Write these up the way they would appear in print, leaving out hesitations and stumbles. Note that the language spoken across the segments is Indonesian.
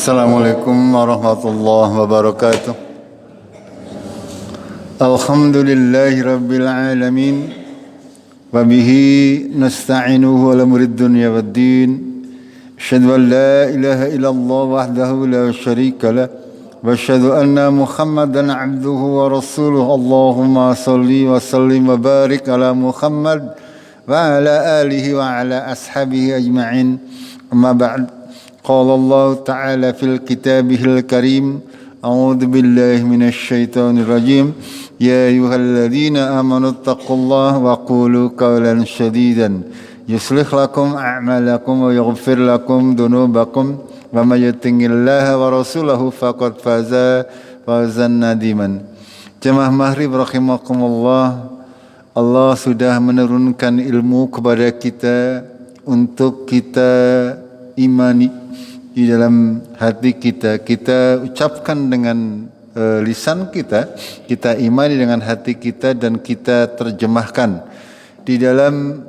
Assalamualaikum warahmatullahi wabarakatuh. Alhamdulillahi rabbil alamin. Wa bihi nasta'inuhu ala murid dunya waddin. Asyhadu an la ilaha illallah wahdahu la syarika lah. Wa asyhadu anna Muhammadan abduhu wa rasuluh. Allahumma salli wa sallim wa barik ala Muhammad wa ala alihi wa ala ashabihi ajma'in. Amma ba'd. Qala Allah Ta'ala fil kitabihil karim. A'udzu billahi minasy syaithanir rajim. Ya ayyuhalladzina amanu taqullaha wa qulu qawlan shadidan yuslih lakum a'malakum wa yaghfir lakum dhunubakum wa may yuti'illaha wa rasulahu faqad faza fawzan nadiman. Jemaah Maghrib rahimakumullah, Allah sudah menurunkan ilmu kepada kita untuk kita imani di dalam hati kita. Kita ucapkan dengan lisan kita, kita imani dengan hati kita, dan kita terjemahkan di dalam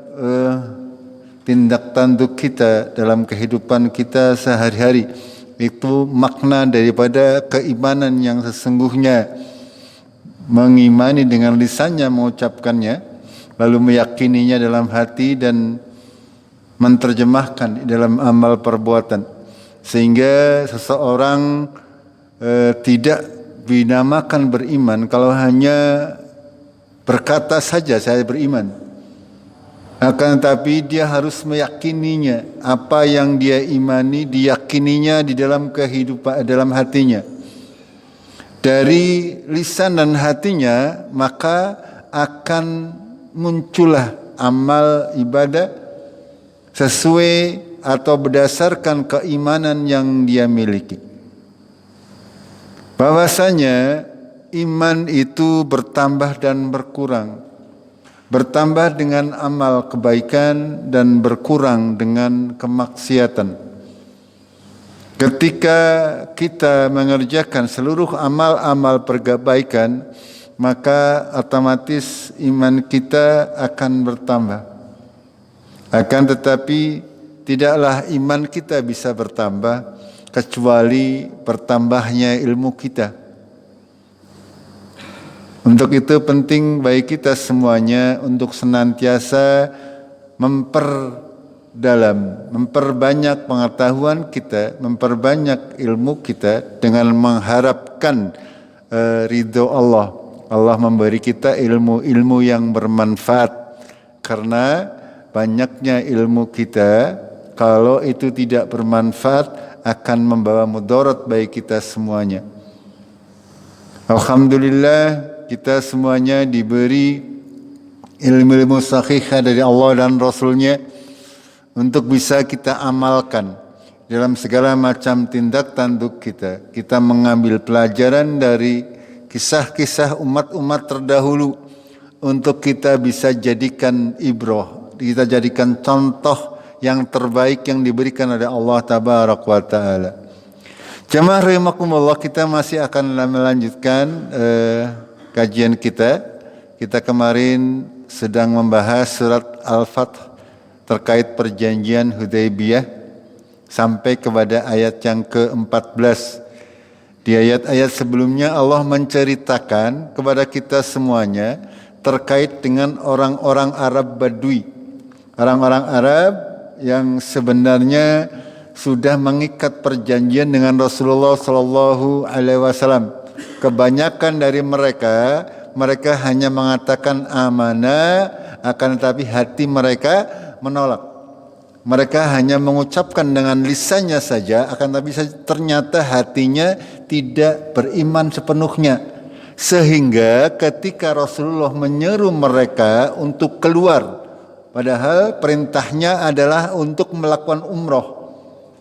tindak tanduk kita, dalam kehidupan kita sehari-hari. Itu makna daripada keimanan yang sesungguhnya, mengimani dengan lisannya, mengucapkannya, lalu meyakininya dalam hati dan menerjemahkan di dalam amal perbuatan, sehingga seseorang tidak dinamakan beriman kalau hanya berkata saja saya beriman, akan tetapi dia harus meyakininya. Apa yang dia imani diyakininya di dalam kehidupan, dalam hatinya, dari lisan dan hatinya, maka akan muncullah amal ibadah sesuai atau berdasarkan keimanan yang dia miliki. Bahwasanya iman itu bertambah dan berkurang, bertambah dengan amal kebaikan dan berkurang dengan kemaksiatan. Ketika kita mengerjakan seluruh amal-amal kebaikan, maka otomatis iman kita akan bertambah. Akan tetapi tidaklah iman kita bisa bertambah kecuali bertambahnya ilmu kita. Untuk itu penting bagi kita semuanya untuk senantiasa memperbanyak pengetahuan kita, memperbanyak ilmu kita dengan mengharapkan ridho Allah. Allah memberi kita ilmu-ilmu yang bermanfaat, karena banyaknya ilmu kita, kalau itu tidak bermanfaat, akan membawa mudarat bagi kita semuanya. Alhamdulillah, kita semuanya diberi ilmu-ilmu sahihah dari Allah dan Rasulnya untuk bisa kita amalkan dalam segala macam tindak tanduk kita. Kita mengambil pelajaran dari kisah-kisah umat-umat terdahulu untuk kita bisa jadikan ibrah, kita jadikan contoh yang terbaik yang diberikan oleh Allah Tabaraka wa Ta'ala. Jemaah rahimakumullah, kita masih akan melanjutkan kajian kita. Kita kemarin sedang membahas surat Al-Fath terkait perjanjian Hudaybiyah sampai kepada ayat yang ke-14. Di ayat-ayat sebelumnya Allah menceritakan kepada kita semuanya terkait dengan orang-orang Arab Badui. Orang-orang Arab yang sebenarnya sudah mengikat perjanjian dengan Rasulullah Sallallahu Alaihi Wasallam. Kebanyakan dari mereka hanya mengatakan amanah, akan tetapi hati mereka menolak. Mereka hanya mengucapkan dengan lisannya saja, akan tetapi ternyata hatinya tidak beriman sepenuhnya. Sehingga ketika Rasulullah menyeru mereka untuk keluar, padahal perintahnya adalah untuk melakukan umroh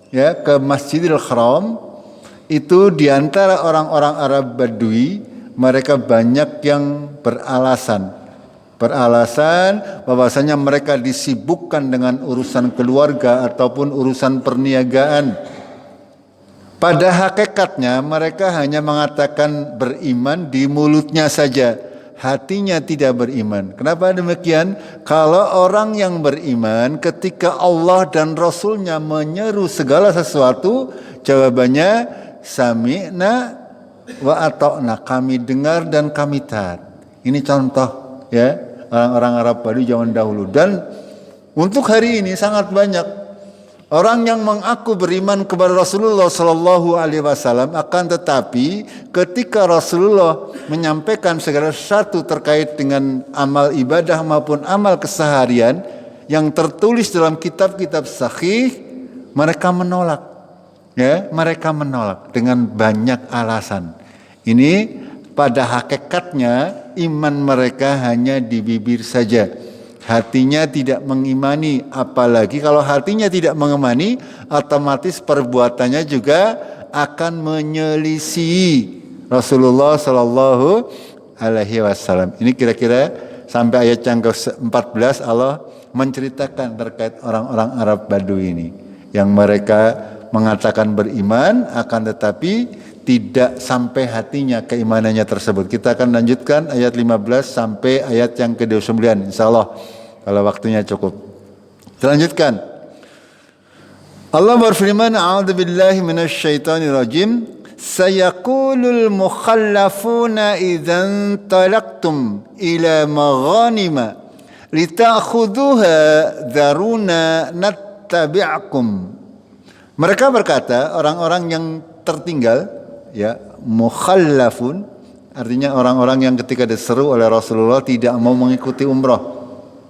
ke Masjidil Haram, itu diantara orang-orang Arab Badui, mereka banyak yang beralasan bahwasanya mereka disibukkan dengan urusan keluarga ataupun urusan perniagaan. Pada hakikatnya mereka hanya mengatakan beriman di mulutnya saja, hatinya tidak beriman. Kenapa demikian? Kalau orang yang beriman ketika Allah dan Rasulnya menyeru segala sesuatu, jawabannya sami'na wa ata'na, kami dengar dan kami taat. Ini contoh ya orang-orang Arab Badui zaman dahulu. Dan untuk hari ini sangat banyak orang yang mengaku beriman kepada Rasulullah Sallallahu Alaihi Wasallam, akan tetapi ketika Rasulullah menyampaikan segala sesuatu terkait dengan amal ibadah maupun amal keseharian yang tertulis dalam kitab-kitab sahih, mereka menolak. Ya, mereka menolak dengan banyak alasan. Ini pada hakikatnya iman mereka hanya di bibir saja. Hatinya tidak mengimani, apalagi kalau hatinya tidak mengimani, otomatis perbuatannya juga akan menyelisih Rasulullah Sallallahu Alaihi Wasallam. Ini kira-kira sampai ayat yang ke-14 Allah menceritakan terkait orang-orang Arab Badui ini, yang mereka mengatakan beriman, akan tetapi tidak sampai hatinya keimanannya tersebut. Kita akan lanjutkan ayat 15 sampai ayat yang ke-29 insyaallah kalau waktunya cukup. Lanjutkan. Allah berfirman, a'udzubillahi minasyaitonirrajim, sayaqulul mukhallafuna idzan talaqtum ila maghanima lita'khudhuha dharuna nattabi'akum. Mereka berkata, orang-orang yang tertinggal, ya, mukhallafun, artinya orang-orang yang ketika diseru oleh Rasulullah tidak mau mengikuti umrah,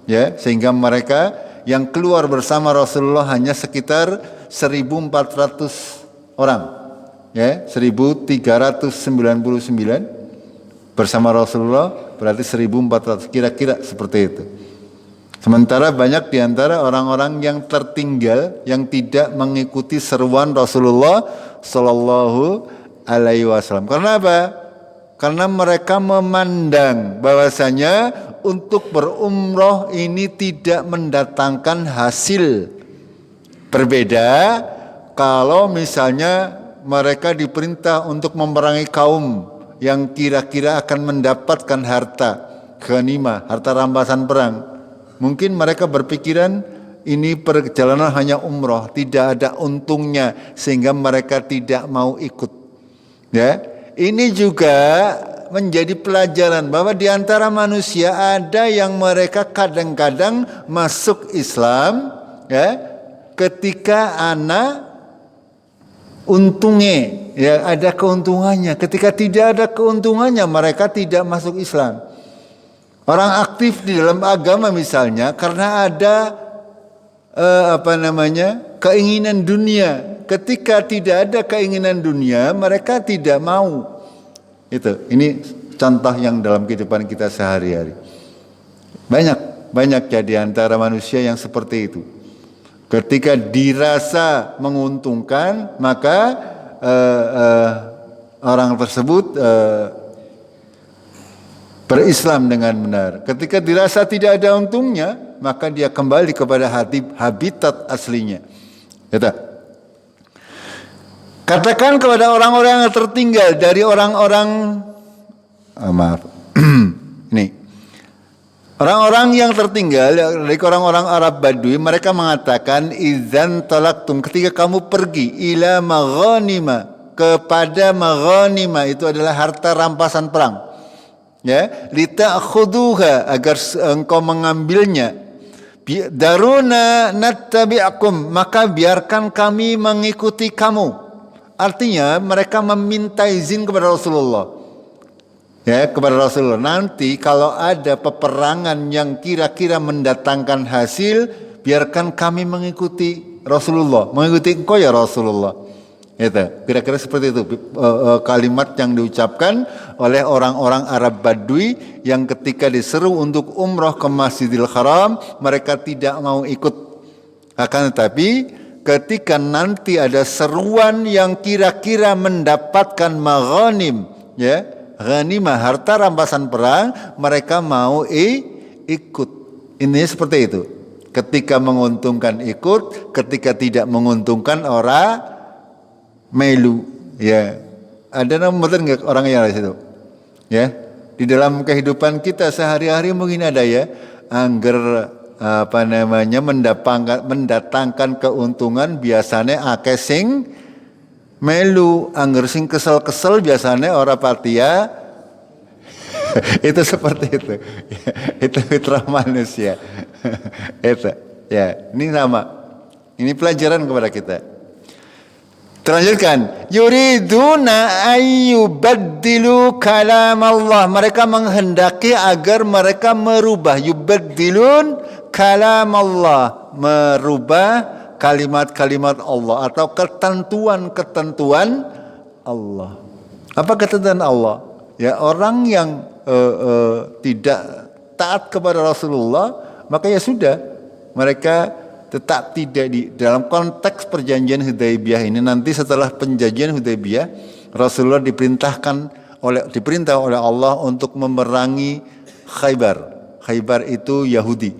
ya, sehingga mereka yang keluar bersama Rasulullah hanya sekitar 1.400 orang, ya, 1.399 bersama Rasulullah berarti 1.400, kira-kira seperti itu. Sementara banyak di antara orang-orang yang tertinggal yang tidak mengikuti seruan Rasulullah Sallallahu Alaihi Wasallam. Karena apa? Karena mereka memandang bahwasanya untuk berumroh ini tidak mendatangkan hasil. Berbeda kalau misalnya mereka diperintah untuk memerangi kaum yang kira-kira akan mendapatkan harta ghanimah, harta rampasan perang. Mungkin mereka berpikiran ini perjalanan hanya umroh, tidak ada untungnya, sehingga mereka tidak mau ikut. Ya, ini juga menjadi pelajaran bahwa di antara manusia ada yang mereka kadang-kadang masuk Islam, ya, ketika ana untungnya, ya, ada keuntungannya. Ketika tidak ada keuntungannya, mereka tidak masuk Islam. Orang aktif di dalam agama misalnya karena ada keinginan dunia. Ketika tidak ada keinginan dunia, mereka tidak mau. Ini contoh yang dalam kehidupan kita sehari-hari. Banyak ya di antara manusia yang seperti itu. Ketika dirasa menguntungkan, maka orang tersebut berislam dengan benar. Ketika dirasa tidak ada untungnya, maka dia kembali kepada habitat aslinya. Katakan kepada orang-orang yang tertinggal dari orang-orang ini, orang-orang yang tertinggal dari orang-orang Arab Badui, mereka mengatakan idzan talaqtum, ketika kamu pergi ila maghanima, kepada maghanima, itu adalah harta rampasan perang. Ya, lita'khuduha, agar engkau mengambilnya. Daruna nattabi'akum, maka biarkan kami mengikuti kamu. Artinya mereka meminta izin kepada Rasulullah. Ya, kepada Rasulullah, nanti kalau ada peperangan yang kira-kira mendatangkan hasil, biarkan kami mengikuti Rasulullah, mengikuti engkau ya Rasulullah. Kira-kira seperti itu kalimat yang diucapkan oleh orang-orang Arab Badui yang ketika diseru untuk umrah ke Masjidil Haram, mereka tidak mau ikut. Akan tetapi ketika nanti ada seruan yang kira-kira mendapatkan maghanim, ya, ghanimah, harta rampasan perang, mereka mau ikut. Ini seperti itu. Ketika menguntungkan ikut, ketika tidak menguntungkan orang melu, ya. Ada nama betul nggak orang yang di situ? Ya, di Di dalam kehidupan kita sehari-hari mungkin ada ya, angger mendatangkan keuntungan biasanya akeh sing melu, angger sing kesel-kesel biasanya ora patia. Itu seperti itu. Itu fitrah manusia. Itu ya, ini sama. Ini pelajaran kepada kita. Terlanjutkan, yuriduna ayyubaddilu kalam Allah. Mereka menghendaki agar mereka merubah, yubaddilun kalam Allah, merubah kalimat-kalimat Allah atau ketentuan-ketentuan Allah. Apa ketentuan Allah? Ya, orang yang tidak taat kepada Rasulullah, maka ya sudah, mereka tetap tidak di dalam konteks perjanjian Hudaybiyah ini. Nanti setelah perjanjian Hudaybiyah, Rasulullah diperintah oleh Allah untuk memerangi Khaybar. Khaybar itu Yahudi,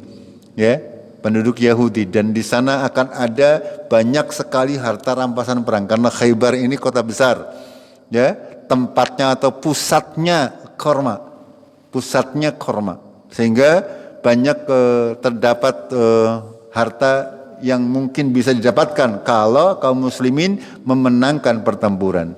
ya, penduduk Yahudi, dan di sana akan ada banyak sekali harta rampasan perang karena Khaybar ini kota besar, ya, tempatnya atau pusatnya korma, sehingga banyak terdapat harta yang mungkin bisa didapatkan kalau kaum muslimin memenangkan pertempuran.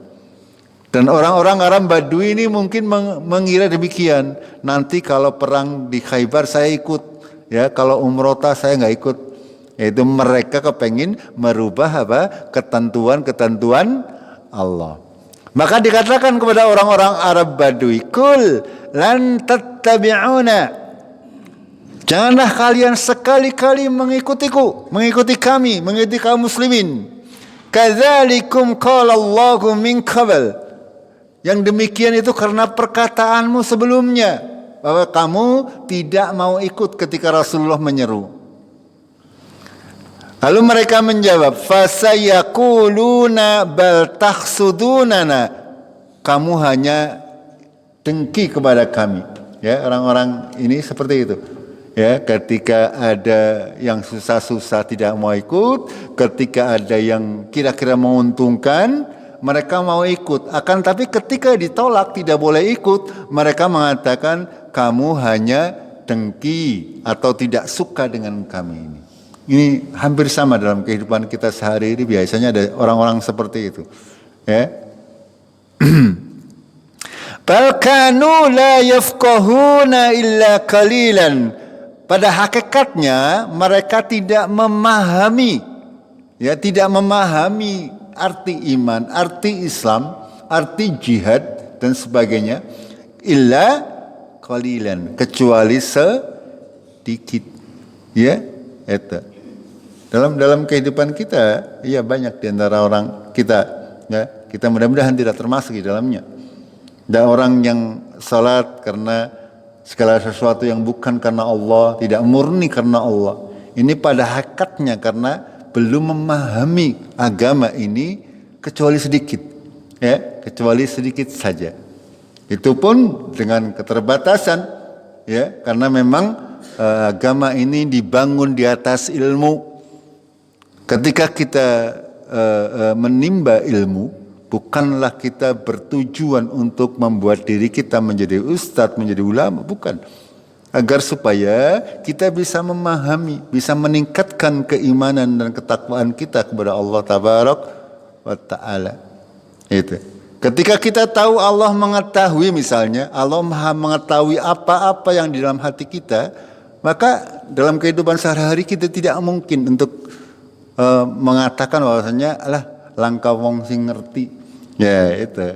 Dan orang-orang Arab Badui ini mungkin mengira demikian. Nanti kalau perang di Khaybar saya ikut, ya, kalau umrota saya nggak ikut. Yaitu mereka kepengin merubah ketentuan-ketentuan Allah. Maka dikatakan kepada orang-orang Arab Badui, kul lan tattabi'una. Janganlah kalian sekali-kali mengikutiku, mengikuti kami, mengikuti kaum muslimin. Kadzalikum qala Allahu min qabl. Yang demikian itu karena perkataanmu sebelumnya, bahwa kamu tidak mau ikut ketika Rasulullah menyeru. Lalu mereka menjawab, fasayaquluna bal tahsudunana. Kamu hanya dengki kepada kami. Ya, orang-orang ini seperti itu. Ya, ketika ada yang susah-susah tidak mau ikut, ketika ada yang kira-kira menguntungkan, mereka mau ikut. Akan tapi ketika ditolak tidak boleh ikut, mereka mengatakan kamu hanya dengki atau tidak suka dengan kami ini. Ini hampir sama dalam kehidupan kita sehari ini, biasanya ada orang-orang seperti itu. Ya. Bal kanu la yafqahuna illa qalilan. Pada hakikatnya mereka tidak memahami, ya, tidak memahami arti iman, arti Islam, arti jihad dan sebagainya. Illa qalilan, kecuali sedikit. Ya, itu. Dalam kehidupan kita, ya, banyak di antara orang kita, ya, kita mudah-mudahan tidak termasuk di dalamnya. Ada orang yang salat karena segala sesuatu yang bukan karena Allah, tidak murni karena Allah. Ini pada hakikatnya karena belum memahami agama ini kecuali sedikit, ya, kecuali sedikit saja. Itu pun dengan keterbatasan, ya, karena memang agama ini dibangun di atas ilmu. Ketika kita menimba ilmu, bukanlah kita bertujuan untuk membuat diri kita menjadi ustadz, menjadi ulama, bukan. Agar supaya kita bisa memahami, bisa meningkatkan keimanan dan ketakwaan kita kepada Allah Tabarak wa Ta'ala. Itu. Ketika kita tahu Allah mengetahui, misalnya Allah Maha mengetahui apa-apa yang di dalam hati kita, maka dalam kehidupan sehari-hari kita tidak mungkin untuk mengatakan bahwasanya alah langka wong sing ngerti. Ya, itu.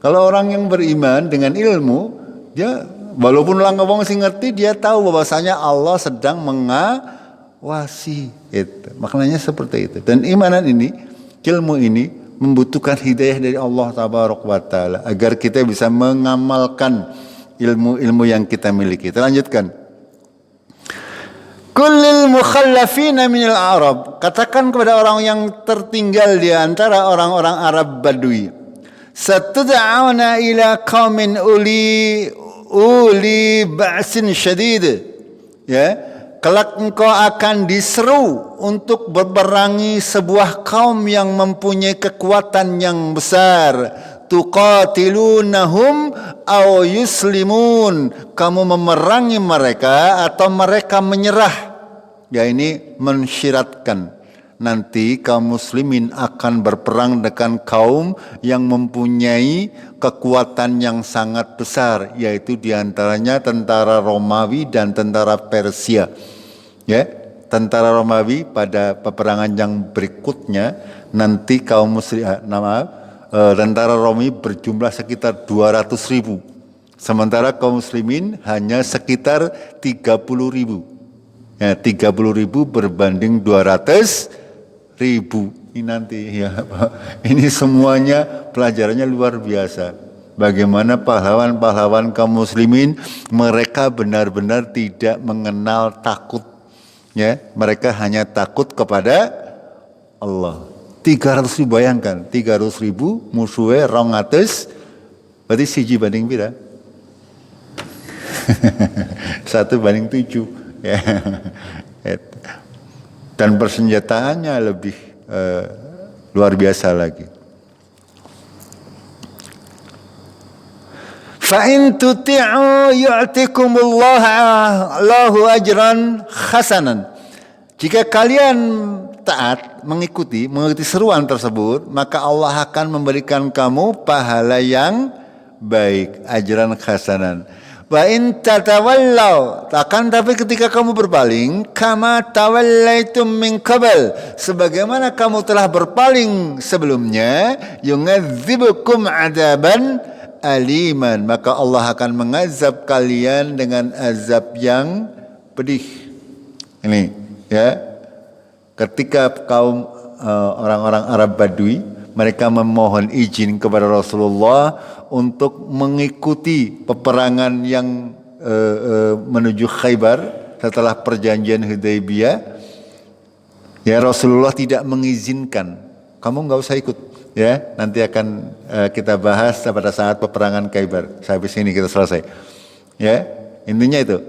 Kalau orang yang beriman dengan ilmu, dia walaupun langka wong sing ngerti, dia tahu bahwasanya Allah sedang mengawasi. Itu. Maknanya seperti itu. Dan imanan ini, ilmu ini membutuhkan hidayah dari Allah Tabaraka wa Ta'ala agar kita bisa mengamalkan ilmu-ilmu yang kita miliki. Kita lanjutkan. Kullil mukhallafina minal Arab. Katakan kepada orang yang tertinggal di antara orang-orang Arab Badui. Satud'auna ila qaumin uli ba'sin syadid. Ya, kelak engkau akan diseru untuk berperangi sebuah kaum yang mempunyai kekuatan yang besar. tuqatilunahum aw yuslimun, kamu memerangi mereka atau mereka menyerah. Ya, ini mensyiratkan nanti kaum muslimin akan berperang dengan kaum yang mempunyai kekuatan yang sangat besar, yaitu diantaranya tentara Romawi dan tentara Persia. Ya, tentara Romawi pada peperangan yang berikutnya nanti kaum muslim tentara Romawi berjumlah sekitar 200.000, sementara kaum muslimin hanya sekitar 30.000. Ya, 30.000 berbanding 200.000. Ini nanti ya, ini semuanya pelajarannya luar biasa. Bagaimana pahlawan-pahlawan kaum muslimin, mereka benar-benar tidak mengenal takut. Ya, mereka hanya takut kepada Allah. 300.000, bayangkan 300.000 musuhnya 200, berarti siji banding pira? 1:7. Ya. Dan persenjataannya lebih luar biasa lagi. Fa in tuti'u yu'tikumullahu ajran hasanan. Jika kalian taat, mengikuti seruan tersebut, maka Allah akan memberikan kamu pahala yang baik, ajran hasanan. Wa in tatawallaw, akan tapi ketika kamu berpaling, kama tawallaitum min qabl, sebagaimana kamu telah berpaling sebelumnya, yu'adzibukum adaban aliman, maka Allah akan mengazab kalian dengan azab yang pedih. Ini ya, ketika kaum orang-orang Arab Badui, mereka memohon izin kepada Rasulullah untuk mengikuti peperangan yang menuju Khaybar setelah perjanjian Hudaybiyah. Ya, Rasulullah tidak mengizinkan, kamu nggak usah ikut. Ya, nanti akan kita bahas pada saat peperangan Khaybar. Sampai sini kita selesai. Ya, intinya itu.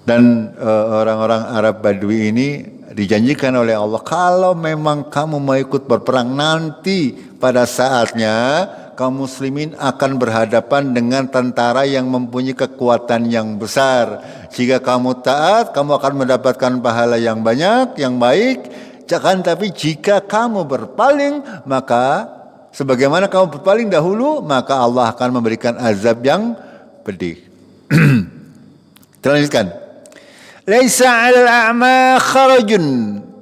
Dan orang-orang Arab Badui ini dijanjikan oleh Allah, kalau memang kamu mau ikut berperang, nanti pada saatnya kaum muslimin akan berhadapan dengan tentara yang mempunyai kekuatan yang besar. Jika kamu taat, kamu akan mendapatkan pahala yang banyak, yang baik. Jangan, tapi jika kamu berpaling, maka sebagaimana kamu berpaling dahulu, maka Allah akan memberikan azab yang pedih. Terlanjutkan. Laisa 'alal a'ma kharajun.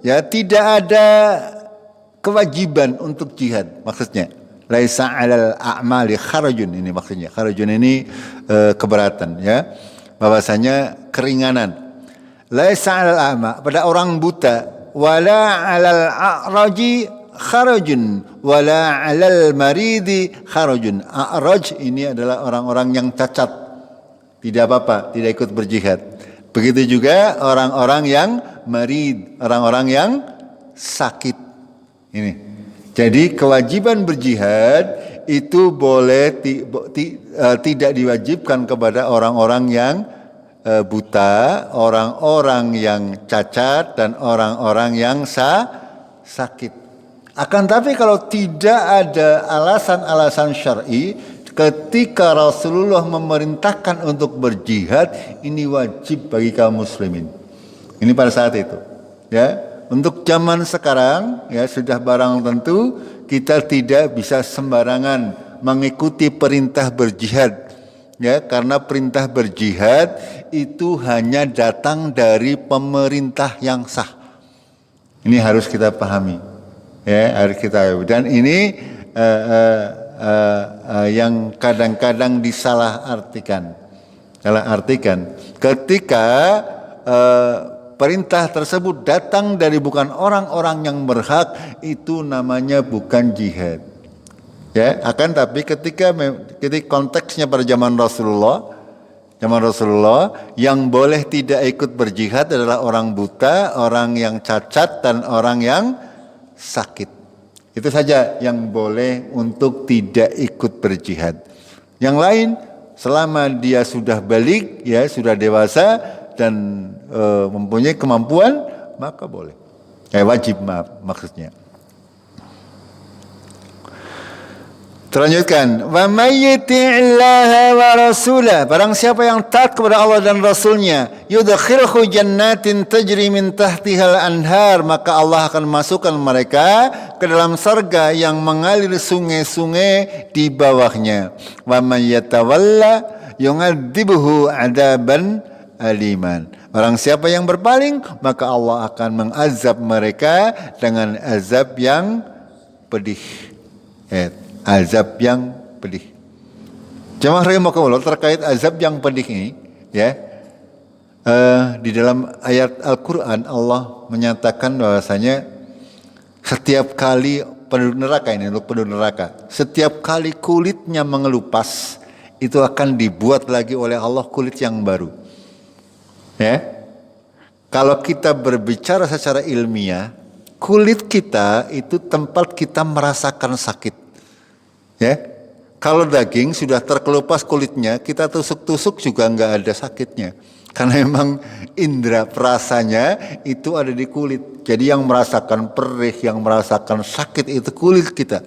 Ya, tidak ada kewajiban untuk jihad, maksudnya. Laisa 'alal a'mali kharajun, ini maksudnya. Kharajun ini keberatan, ya. Bahwasanya keringanan. Laisa 'alal a'ma, pada orang buta, wala 'alal a'raji kharajun, wala 'alal maridi kharajun. A'raj ini adalah orang-orang yang cacat. Tidak apa-apa, tidak ikut berjihad. Begitu juga orang-orang yang marid, orang-orang yang sakit. Ini. Jadi kewajiban berjihad itu boleh tidak diwajibkan kepada orang-orang yang buta, orang-orang yang cacat, dan orang-orang yang sakit. Akan tapi kalau tidak ada alasan-alasan syar'i, ketika Rasulullah memerintahkan untuk berjihad, ini wajib bagi kaum muslimin. Ini pada saat itu. Ya, untuk zaman sekarang, ya sudah barang tentu kita tidak bisa sembarangan mengikuti perintah berjihad. Ya, karena perintah berjihad itu hanya datang dari pemerintah yang sah. Ini harus kita pahami. Ya, harus kita. Dan ini yang kadang-kadang disalahartikan. Ketika perintah tersebut datang dari bukan orang-orang yang berhak, itu namanya bukan jihad. Ya, akan tapi ketika konteksnya pada zaman Rasulullah yang boleh tidak ikut berjihad adalah orang buta, orang yang cacat, dan orang yang sakit. Itu saja yang boleh untuk tidak ikut berjihad. Yang lain, selama dia sudah balik, ya sudah dewasa dan mempunyai kemampuan, maka boleh. Wajib, maksudnya. Terlanjutkan, wa may yuti'illaha wa rasulah, barang siapa yang taat kepada Allah dan Rasulnya, yudkhilhu jannatin tajri min tahtihal anhar, maka Allah akan masukkan mereka ke dalam surga yang mengalir sungai-sungai di bawahnya. Wa may yatawalla yu'adzibhu 'adaban aliman, barang siapa yang berpaling, maka Allah akan mengazab mereka dengan azab yang pedih. Azab yang pedih. Jemaah rahimakumullah, terkait azab yang pedih ini, ya, di dalam ayat Al-Quran Allah menyatakan bahwasanya setiap kali penduduk neraka, setiap kali kulitnya mengelupas, itu akan dibuat lagi oleh Allah kulit yang baru. Ya, kalau kita berbicara secara ilmiah, kulit kita itu tempat kita merasakan sakit. Ya, kalau daging sudah terkelupas kulitnya, kita tusuk-tusuk juga nggak ada sakitnya, karena memang indera perasanya itu ada di kulit. Jadi yang merasakan perih, yang merasakan sakit itu kulit kita.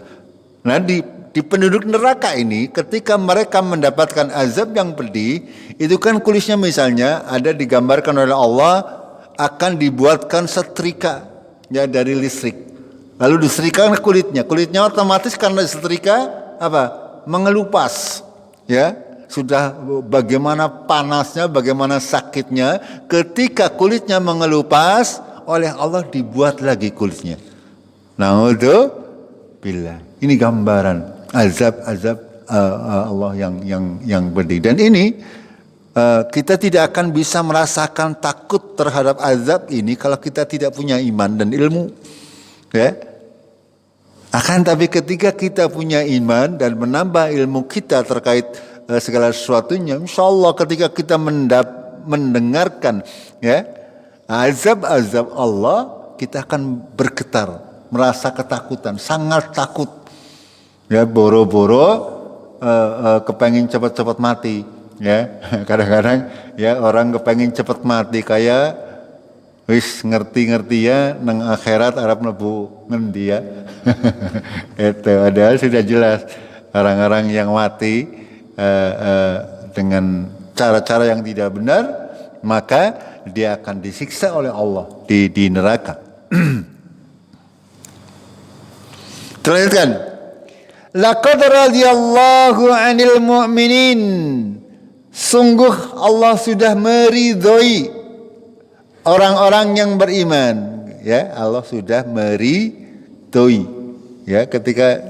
Nah di penduduk neraka ini, ketika mereka mendapatkan azab yang pedih, itu kan kulitnya misalnya ada digambarkan oleh Allah akan dibuatkan setrika, ya, dari listrik. Lalu disetrikakan kulitnya otomatis karena disetrika mengelupas, ya. Sudah bagaimana panasnya, bagaimana sakitnya ketika kulitnya mengelupas, oleh Allah dibuat lagi kulitnya. Naudzubillah. Ini gambaran azab Allah yang pedih. Dan ini kita tidak akan bisa merasakan takut terhadap azab ini kalau kita tidak punya iman dan ilmu, ya. Akan tapi ketika kita punya iman dan menambah ilmu kita terkait segala sesuatunya, insya Allah ketika kita mendengarkan, ya, azab-azab Allah, kita akan bergetar, merasa ketakutan, sangat takut. Ya, boro-boro kepengen cepat-cepat mati, ya. Kadang-kadang ya orang kepengen cepat mati kayak wis ngerti-ngerti ya nang akhirat Arab nebu ngendi ya. Itu padahal sudah jelas orang-orang yang mati dengan cara-cara yang tidak benar, maka dia akan disiksa oleh Allah di neraka. Teruskan, laqad radhiyallahu 'anil mu'minin, sungguh Allah sudah meridhoi orang-orang yang beriman, ya. Allah sudah meridhoi, ya, ketika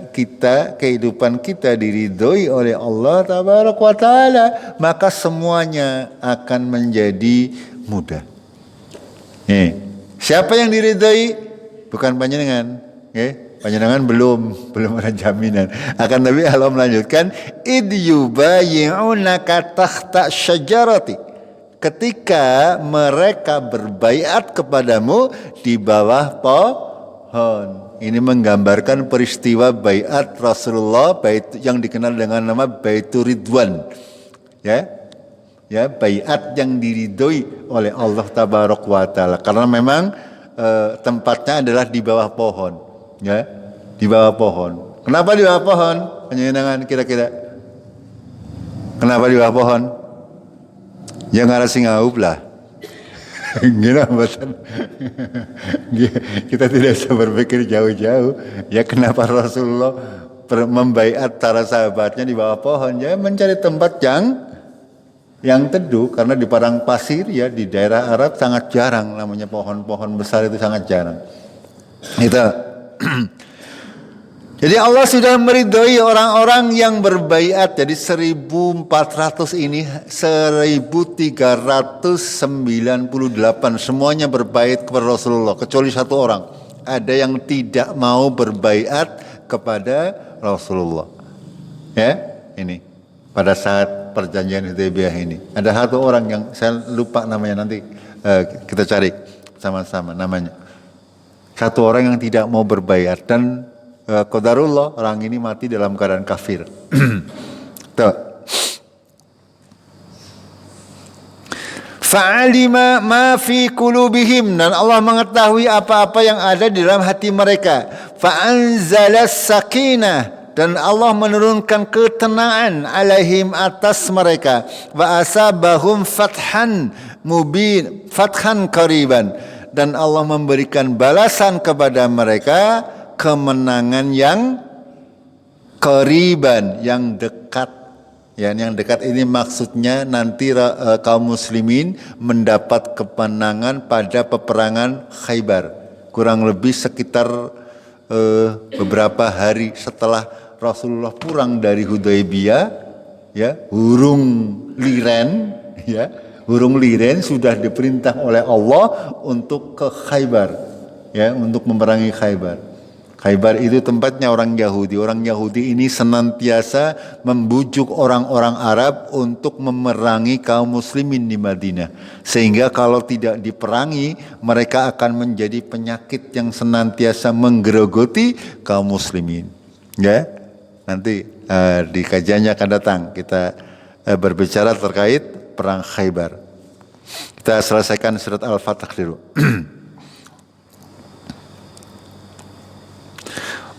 kehidupan kita diridhoi oleh Allah tabaraka wa taala, maka semuanya akan menjadi mudah. Siapa yang diridhoi? Bukan panjenengan, ya. Panjenengan belum ada jaminan. Akan tapi Allah melanjutkan, id yubayyi'unaka tahta syajarati, ketika mereka berbaiat kepadamu di bawah pohon. Ini menggambarkan peristiwa baiat Rasulullah, yang dikenal dengan nama Baitur Ridwan, ya, baiat yang diridhoi oleh Allah tabaraka wa taala, karena memang tempatnya adalah di bawah pohon, ya, di bawah pohon. Kenapa di bawah pohon? Penyenangan kira-kira. Kenapa di bawah pohon? Ya ngarah sing ngaup lah. Gila betul. Kita tidak bisa berpikir jauh-jauh. Ya kenapa Rasulullah membaiat para sahabatnya di bawah pohon? Ya mencari tempat yang teduh, karena di padang pasir, ya, di daerah Arab sangat jarang namanya pohon-pohon besar, itu sangat jarang. Itu. Jadi Allah sudah meridhoi orang-orang yang berbaiat. Jadi 1400 ini 1398 semuanya berbaiat kepada Rasulullah, kecuali satu orang. Ada yang tidak mau berbaiat kepada Rasulullah. Ya, ini pada saat perjanjian Hudaybiyah ini ada satu orang yang saya lupa namanya, nanti kita cari sama-sama namanya. Satu orang yang tidak mau berbaiat, dan qadarullah orang ini mati dalam keadaan kafir. Tuh. Fa'alima ma fi qulubihim, dan Allah mengetahui apa-apa yang ada di dalam hati mereka. Fa'anzalas sakinah, dan Allah menurunkan ketenangan alaihim atas mereka, wa asabahum fathan qariban, dan Allah memberikan balasan kepada mereka kemenangan yang qariban, yang dekat. Ya, yang dekat ini maksudnya nanti kaum muslimin mendapat kemenangan pada peperangan Khaybar, kurang lebih sekitar beberapa hari setelah Rasulullah pulang dari Hudaybiyah, ya, hurung liren sudah diperintah oleh Allah untuk ke Khaybar, ya, untuk memerangi Khaybar. Khaybar itu tempatnya orang Yahudi. Orang Yahudi ini senantiasa membujuk orang-orang Arab untuk memerangi kaum muslimin di Madinah. Sehingga kalau tidak diperangi, mereka akan menjadi penyakit yang senantiasa menggerogoti kaum muslimin. Ya, nanti di kajiannya akan datang kita berbicara terkait perang Khaybar. Kita selesaikan surat Al-Fatah dulu.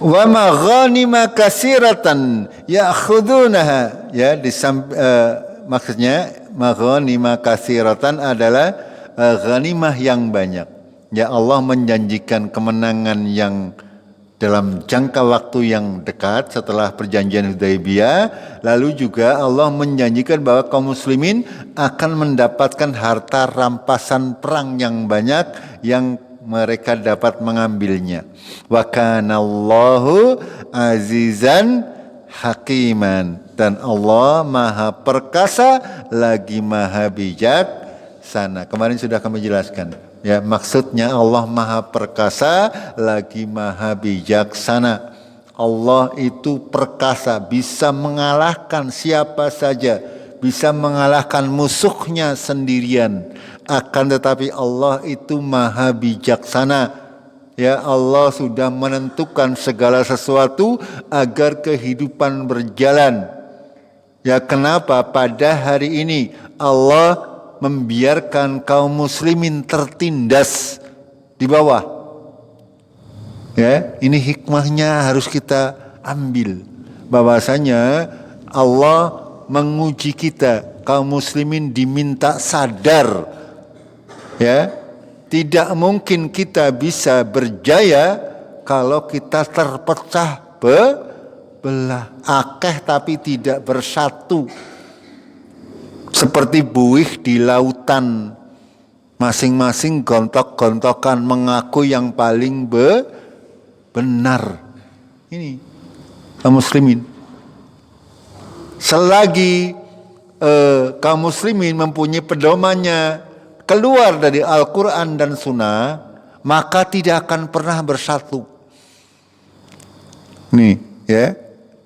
Wa maghanima katsiratan ya'khudunaha, ya, maksudnya maghanima katsiratan adalah ghanimah yang banyak. Ya, Allah menjanjikan kemenangan yang dalam jangka waktu yang dekat setelah perjanjian Hudaybiyah. Lalu juga Allah menjanjikan bahwa kaum muslimin akan mendapatkan harta rampasan perang yang banyak yang mereka dapat mengambilnya. Wa kanallahu azizan hakiman, dan Allah maha perkasa lagi maha bijaksana. Kemarin sudah kami jelaskan, ya, maksudnya Allah maha perkasa lagi maha bijaksana. Allah itu perkasa, bisa mengalahkan siapa saja, bisa mengalahkan musuhnya sendirian. Akan tetapi Allah itu maha bijaksana. Ya, Allah sudah menentukan segala sesuatu agar kehidupan berjalan. Ya, kenapa pada hari ini Allah membiarkan kaum muslimin tertindas di bawah? Ya, ini hikmahnya harus kita ambil. Bahwasanya Allah menguji kita, kaum muslimin diminta sadar. Ya, tidak mungkin kita bisa berjaya kalau kita terpecah belah, akeh tapi tidak bersatu. Seperti buih di lautan, masing-masing gontok-gontokan mengaku yang paling benar. Ini kaum muslimin. Selagi kaum muslimin mempunyai pedomannya keluar dari Al-Quran dan Sunnah, maka tidak akan pernah bersatu. Nih, ya,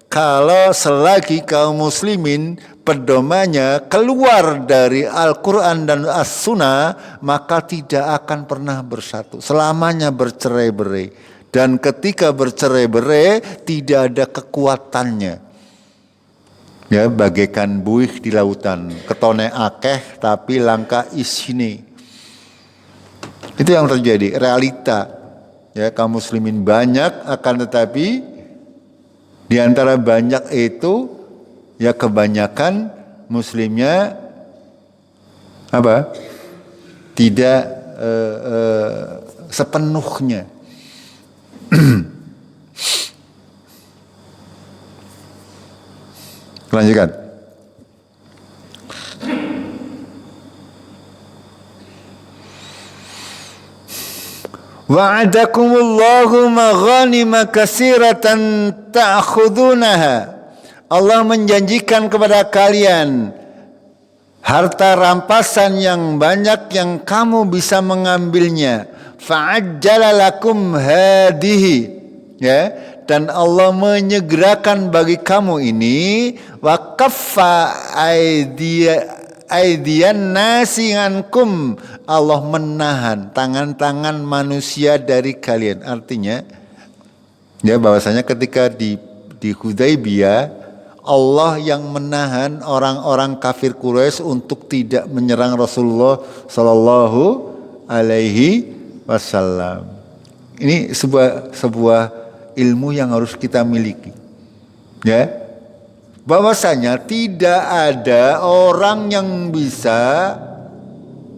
kalau selagi kaum muslimin pedomannya keluar dari Al-Quran dan As-Sunnah, maka tidak akan pernah bersatu. Selamanya bercerai-berai. Dan ketika bercerai-berai, tidak ada kekuatannya. Ya, bagaikan buih di lautan, ketone akeh tapi langka isine. Itu yang terjadi, realita. Ya, kaum muslimin banyak, akan tetapi di antara banyak itu, ya, kebanyakan muslimnya apa? Tidak sepenuhnya. Lanjutkan. Wa'adakumullahu maghanima katsiratan ta'khudunaha. Allah menjanjikan kepada kalian harta rampasan yang banyak yang kamu bisa mengambilnya. Fa'ajjala lakum hadihi, ya, dan Allah menyegerakan bagi kamu ini, wa kaffa aidiyan nasi ankum, Allah menahan tangan-tangan manusia dari kalian. Artinya, ya, bahwasanya ketika di Hudaybiyah, Allah yang menahan orang-orang kafir Quraisy untuk tidak menyerang Rasulullah Sallallahu Alaihi Wasallam. Ini sebuah ilmu yang harus kita miliki. Ya, bahwasanya tidak ada orang yang bisa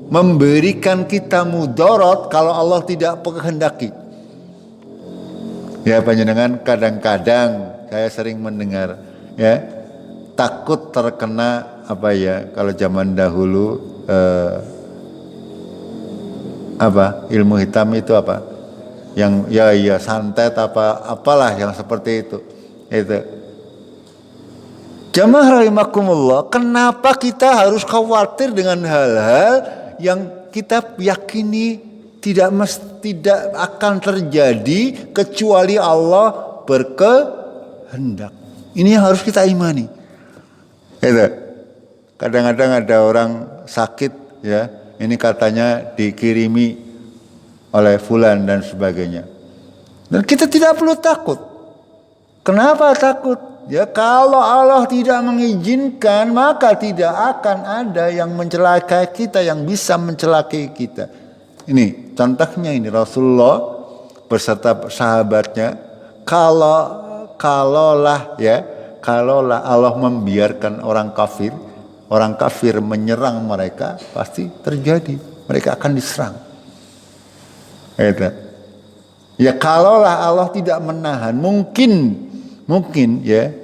memberikan kita mudarat kalau Allah tidak kehendaki. Ya, panjenengan kadang-kadang saya sering mendengar, ya, takut terkena apa ya, kalau zaman dahulu ilmu hitam itu apa? Yang ya santet apalah yang seperti itu. Itu. Jamaah rahimakumullah, kenapa kita harus khawatir dengan hal-hal yang kita yakini tidak akan terjadi kecuali Allah berkehendak. Ini yang harus kita imani. Itu. Kadang-kadang ada orang sakit, ya, ini katanya dikirimi oleh fulan dan sebagainya. Dan kita tidak perlu takut. Kenapa takut? Ya, kalau Allah tidak mengizinkan, maka tidak akan ada yang mencelakai kita, yang bisa mencelakai kita. Ini contohnya, ini Rasulullah beserta sahabatnya, kalaulah Allah membiarkan orang kafir menyerang mereka, pasti terjadi, mereka akan diserang. Itu. Ya, kalaulah Allah tidak menahan, mungkin ya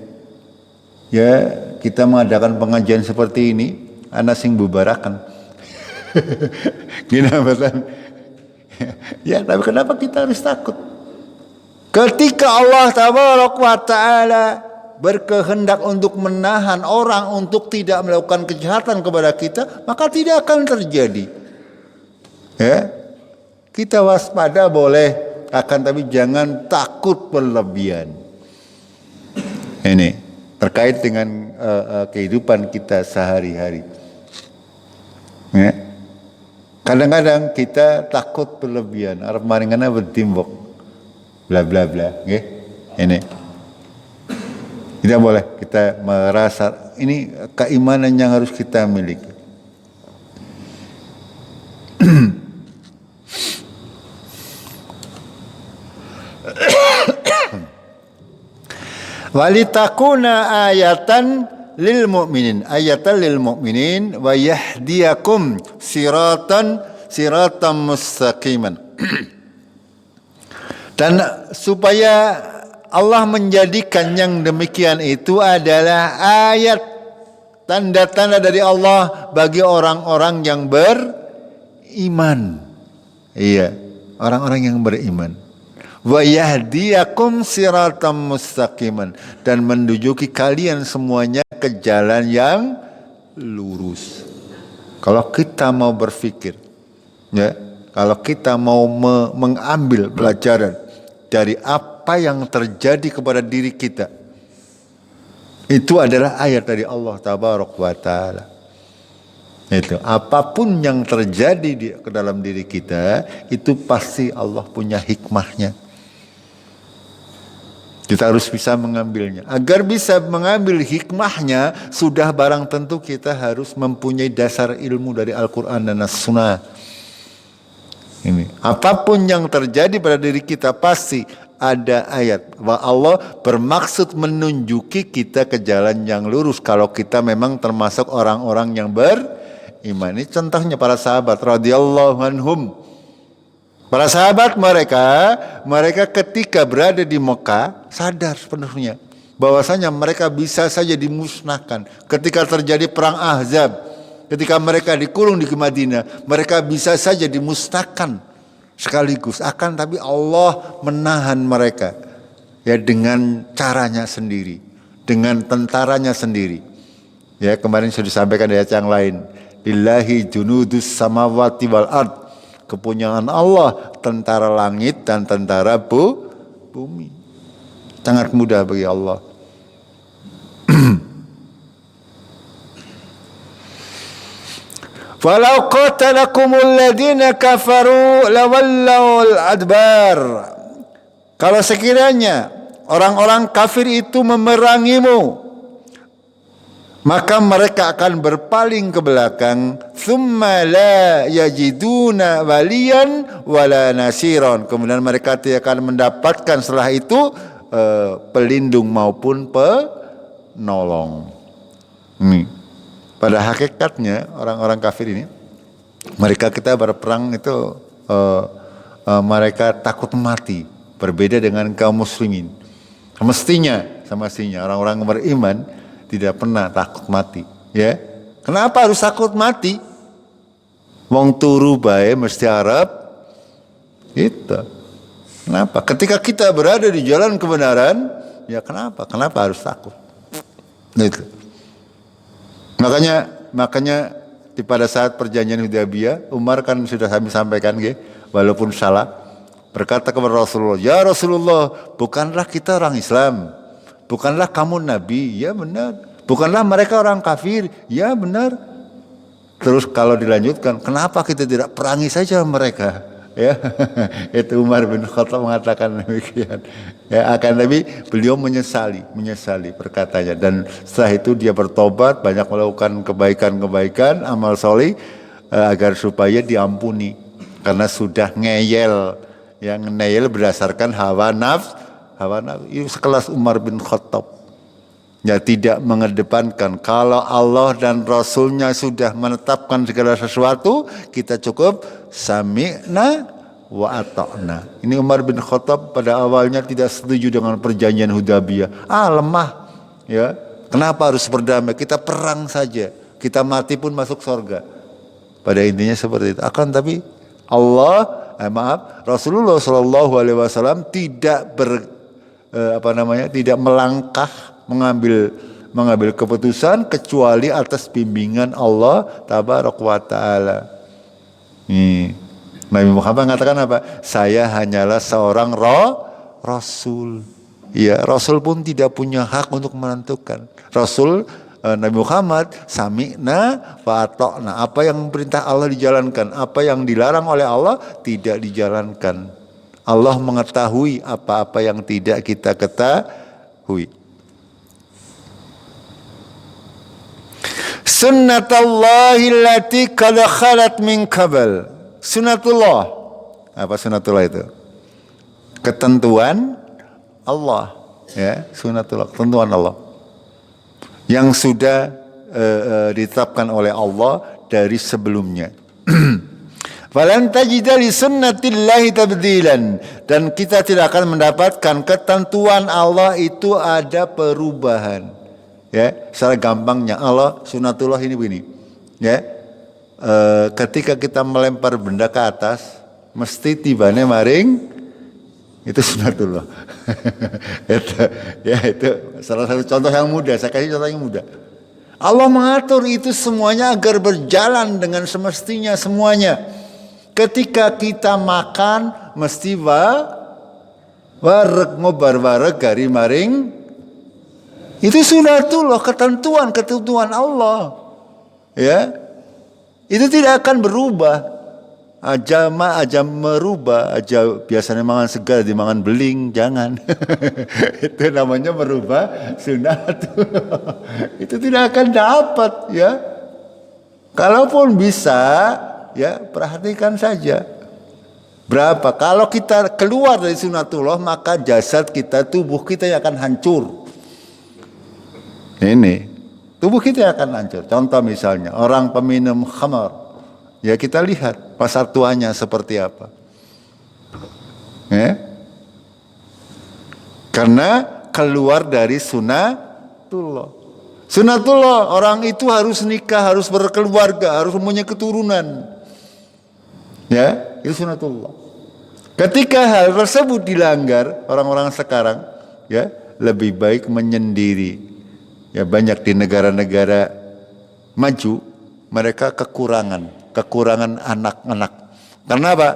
kita mengadakan pengajian seperti ini, ana sing bubarakan. Gini betul. Ya, tapi kenapa kita harus takut? Ketika Allah tabaraka wa taala berkehendak untuk menahan orang untuk tidak melakukan kejahatan kepada kita, maka tidak akan terjadi. Ya, kita waspada boleh, akan tapi jangan takut berlebihan. Ini terkait dengan kehidupan kita sehari-hari. Ya. Kadang-kadang kita takut berlebihan, arep maringana bertimbok, bla bla bla, nggih. Ini tidak boleh kita merasa, ini keimanan yang harus kita miliki. Walitakuna ayatan lil mu'minin wa yahdiyakum siratan mustaqiman. Dan supaya Allah menjadikan yang demikian itu adalah ayat, tanda-tanda dari Allah bagi orang-orang yang beriman. Iya, orang-orang yang beriman. Wa yahdiyakum siratan mustaqiman, dan menunjuki kalian semuanya ke jalan yang lurus. Kalau kita mau berpikir, ya, kalau kita mau mengambil pelajaran dari apa yang terjadi kepada diri kita, itu adalah ayat dari Allah tabaraka wa taala. Itu, apapun yang terjadi ke dalam diri kita, itu pasti Allah punya hikmahnya. Kita harus bisa mengambilnya. Agar bisa mengambil hikmahnya, sudah barang tentu kita harus mempunyai dasar ilmu dari Al-Quran dan As-Sunnah. Ini, apapun yang terjadi pada diri kita pasti ada ayat bahwa Allah bermaksud menunjuki kita ke jalan yang lurus kalau kita memang termasuk orang-orang yang beriman. Ini contohnya para sahabat radhiyallahu anhum. Para sahabat mereka ketika berada di Mekah sadar sepenuhnya bahwasanya mereka bisa saja dimusnahkan. Ketika terjadi perang Ahzab, ketika mereka dikurung di Madinah, mereka bisa saja dimusnahkan sekaligus. Akan tapi Allah menahan mereka, ya, dengan caranya sendiri, dengan tentaranya sendiri. Ya, kemarin sudah disampaikan di ayat yang lain. Lillahi junudus samawati wal ard. Kepunyaan Allah tentara langit dan tentara bumi. Sangat mudah bagi Allah. Walau qatalakumul ladina kafaru lawallawul adbar. Kalau sekiranya orang-orang kafir itu memerangimu, maka mereka akan berpaling ke belakang. Thumma la yajiduna waliyan wala nasiron. Kemudian mereka tidak akan mendapatkan setelah itu pelindung maupun penolong. Pada hakikatnya orang-orang kafir ini, mereka kita berperang itu mereka takut mati, berbeda dengan kaum muslimin. Semestinya orang-orang beriman tidak pernah takut mati, ya. Kenapa harus takut mati? Wong turu bae mesti harap itu. Kenapa? Ketika kita berada di jalan kebenaran, ya kenapa? Kenapa harus takut? Itu. Makanya pada saat perjanjian Hudaybiyah, Umar kan sudah kami sampaikan, walaupun salah, berkata kepada Rasulullah, ya Rasulullah, bukanlah kita orang Islam, bukanlah kamu Nabi, ya benar, bukanlah mereka orang kafir, ya benar. Terus kalau dilanjutkan, kenapa kita tidak perangi saja mereka? Ya, itu Umar bin Khattab mengatakan demikian. Ya, akan tapi beliau menyesali perkataannya, dan setelah itu dia bertobat, banyak melakukan kebaikan, amal soleh agar supaya diampuni karena sudah ngeyel, yang ngeyel berdasarkan hawa nafsu. Itu sekelas Umar bin Khattab, ya, tidak mengedepankan kalau Allah dan Rasulnya sudah menetapkan segala sesuatu, kita cukup sami'na wa ata'na. Ini Umar bin Khattab pada awalnya tidak setuju dengan perjanjian Hudaybiyah. Lemah, ya. Kenapa harus berdamai? Kita perang saja, kita mati pun masuk surga. Pada intinya seperti itu. Akan tapi Rasulullah Shallallahu Alaihi Wasallam tidak tidak melangkah mengambil keputusan kecuali atas bimbingan Allah Tabaraka wa Ta'ala. Nabi Muhammad mengatakan apa? Saya hanyalah seorang Rasul. Ya, Rasul pun tidak punya hak untuk menentukan. Nabi Muhammad sami'na wa ata'na. Apa yang perintah Allah dijalankan, apa yang dilarang oleh Allah tidak dijalankan. Allah mengetahui apa-apa yang tidak kita ketahui. Sunnatullahi allati qad khalat min qabl. Sunnatullah. Apa sunnatullah itu? Ketentuan Allah, ya, sunnatullah, ketentuan Allah yang sudah ditetapkan oleh Allah dari sebelumnya. Falan tajida li sunnatillahi tabdilan, dan kita tidak akan mendapatkan ketentuan Allah itu ada perubahan. Ya, secara gampangnya Allah sunnatullah ini begini, ya. Ketika kita melempar benda ke atas, mesti tibane maring, itu sunnatullah. itu salah satu contoh yang mudah. Saya kasih contoh yang mudah. Allah mengatur itu semuanya agar berjalan dengan semestinya semuanya. Ketika kita makan, mesti wareg ngobar wareg gari maring. Itu sunnatullah, ketentuan Allah. Ya. Itu tidak akan berubah. Aja merubah, aja biasanya makan segar dimakan beling, jangan. Itu namanya merubah sunnatullah. Itu tidak akan dapat, ya. Kalaupun bisa, ya, perhatikan saja. Berapa? Kalau kita keluar dari sunnatullah, maka jasad kita, tubuh kita akan hancur. Ini tubuh kita akan hancur. Contoh misalnya orang peminum khamar, ya kita lihat masa tuanya seperti apa. Ya? Karena keluar dari sunnatullah. Sunnatullah, orang itu harus nikah, harus berkeluarga, harus mempunyai keturunan. Ya, itu sunnatullah. Ketika hal tersebut dilanggar, orang-orang sekarang, ya, lebih baik menyendiri. Ya, banyak di negara-negara maju mereka kekurangan anak-anak. Karena apa?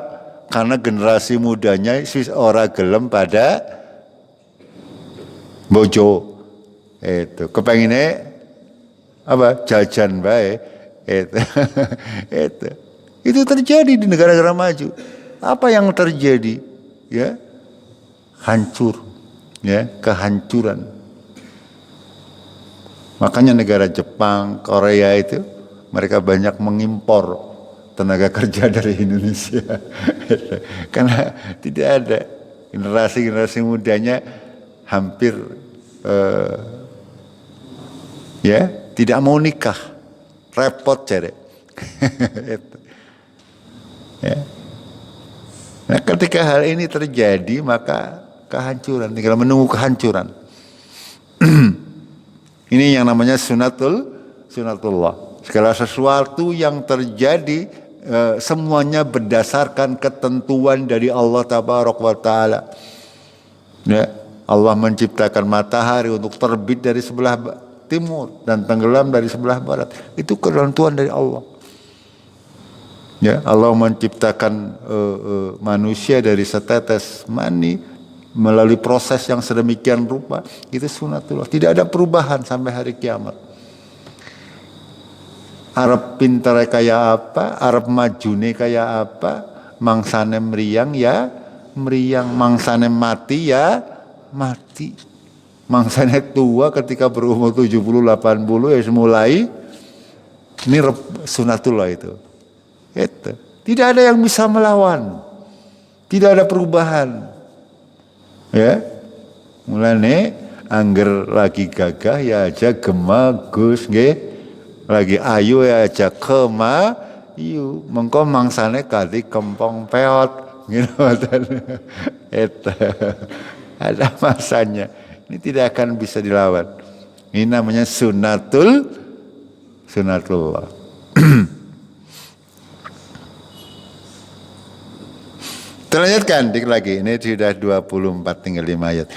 Karena generasi mudanya ora gelem pada bojo. Itu kepengine apa? Jajan bae. Itu terjadi di negara-negara maju. Apa yang terjadi? Ya, hancur. Ya, kehancuran. Makanya negara Jepang, Korea itu mereka banyak mengimpor tenaga kerja dari Indonesia. Karena tidak ada generasi mudanya hampir ya tidak mau nikah, repot cerek. Ya. Nah, ketika hal ini terjadi maka kehancuran, tinggal menunggu kehancuran. Ini yang namanya sunatullah. Segala sesuatu yang terjadi semuanya berdasarkan ketentuan dari Allah Tabaraka wa Ta'ala. Ya, Allah menciptakan matahari untuk terbit dari sebelah timur dan tenggelam dari sebelah barat. Itu ketentuan dari Allah. Ya, Allah menciptakan manusia dari setetes mani melalui proses yang sedemikian rupa. Itu sunatullah. Tidak ada perubahan sampai hari kiamat. Arab pintar kayak apa, Arab majune kayak apa, mangsane meriang ya meriang, mangsane mati ya mati. Mangsane tua ketika berumur 70-80 ya mulai ini sunatullah itu. Itu. Tidak ada yang bisa melawan. Tidak ada perubahan. Ya. Mulane angger lagi gagah ya aja gemagus nggih. Lagi ayu ya aja kemayu. Mengko mangsane kali kempong peot gitu. Itu. Ada masanya. Ini tidak akan bisa dilawan. Ini namanya sunatullah. Terlanjutkan dikit lagi. Ini sudah 24 tinggal 5 ayat.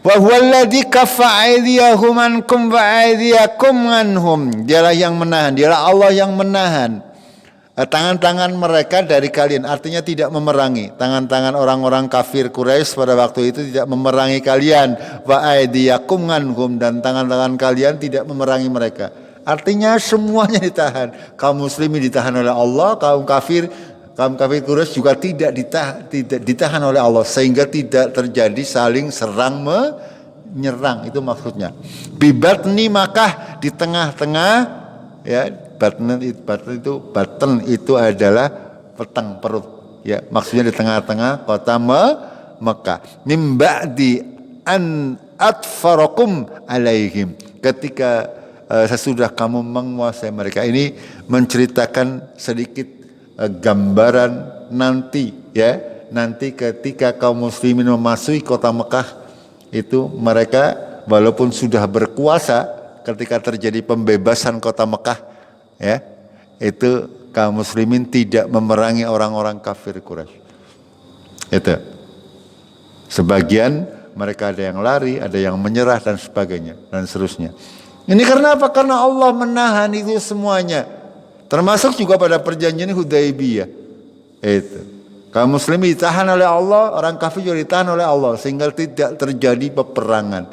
Wa huwallazi kaffa aydiyahum ankum wa aydiyakum anhum. Dialah yang menahan, dialah Allah yang menahan tangan-tangan mereka dari kalian, artinya tidak memerangi. Tangan-tangan orang-orang kafir Quraisy pada waktu itu tidak memerangi kalian. Wa aydiyakum anhum, dan tangan-tangan kalian tidak memerangi mereka. Artinya semuanya ditahan. Kaum muslimin ditahan oleh Allah, kaum kafir Quraisy juga tidak ditahan oleh Allah, sehingga tidak terjadi saling serang menyerang. Itu maksudnya. Bibatni Makkah, di tengah-tengah, ya, baten itu adalah petang perut, ya, maksudnya di tengah-tengah kota Mekah. Mim ba'di an atfarakum alaihim, ketika sesudah kamu menguasai mereka. Ini menceritakan sedikit gambaran nanti, ya, nanti ketika kaum muslimin memasuki kota Mekah itu, mereka walaupun sudah berkuasa ketika terjadi pembebasan kota Mekah, ya, itu kaum muslimin tidak memerangi orang-orang kafir Quraisy. Itu sebagian mereka ada yang lari, ada yang menyerah dan sebagainya dan seterusnya. Ini karena apa? Karena Allah menahan itu semuanya. Termasuk juga pada perjanjian Hudaybiyah. Itu. Kaum muslimin ditahan oleh Allah, orang kafir juga ditahan oleh Allah, sehingga tidak terjadi peperangan.